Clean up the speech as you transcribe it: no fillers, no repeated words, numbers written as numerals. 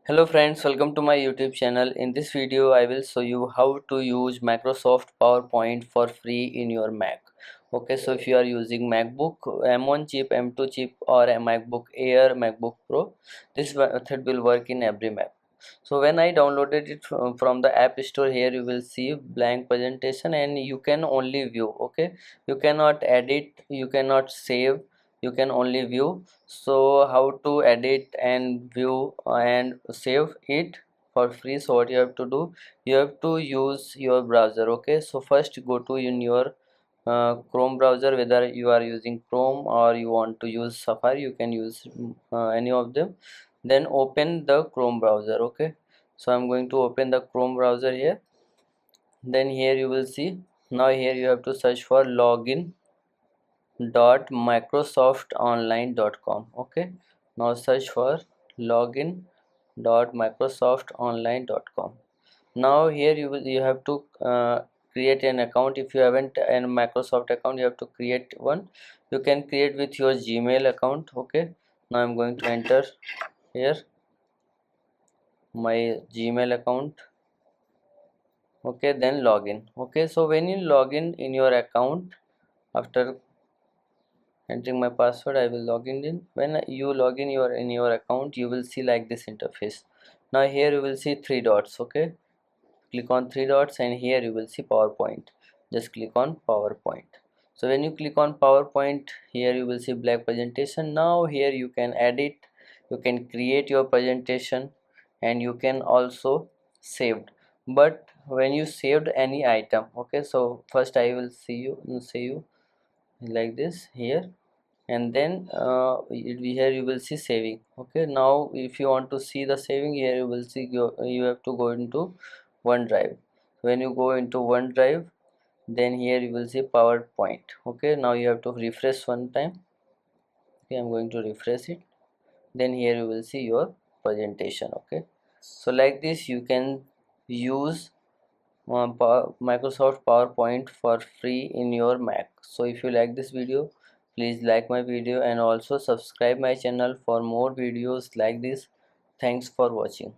Hello friends, welcome to my YouTube channel. In this video I will show you how to use Microsoft PowerPoint for free in your Mac. Okay, so if you are using MacBook M1 chip, M2 chip or a MacBook Air, MacBook Pro, this method will work in every Mac. So when I downloaded it from the App Store, here you will see blank presentation and you can only view. Okay, you cannot edit, you cannot save, you can only view. So how to edit and view and save it for free? So what you have to do, you have to use your browser. Okay, so first go to in your Chrome browser, whether you are using Chrome or you want to use Safari, you can use any of them. Then open the Chrome browser. Okay, so I'm going to open the Chrome browser here. Then here you will see, now here you have to search for login.microsoftonline.com. Okay, now search for login.microsoftonline.com. Now here you have to create an account. If you haven't a Microsoft account, you have to create one. You can create with your Gmail account. Okay, now I'm going to enter here my Gmail account. Okay, then login. Okay, so when you log in your account, after entering my password, I will log in. When you log in your account, you will see like this interface. Now here you will see three dots. Okay, click on three dots and here you will see PowerPoint. Just click on PowerPoint. So when you click on PowerPoint, here you will see black presentation. Now here you can edit, you can create your presentation, and you can also saved. But when you saved any item, okay, so first I will see you like this here, and then here you will see saving. Okay, now if you want to see the saving, here you will see you have to go into OneDrive. When you go into OneDrive, then here you will see PowerPoint. Okay, now you have to refresh one time. Okay, I'm going to refresh it. Then here you will see your presentation. Okay, so like this you can use Microsoft PowerPoint for free in your Mac. So if you like this video, please like my video and also subscribe my channel for more videos like this. Thanks for watching.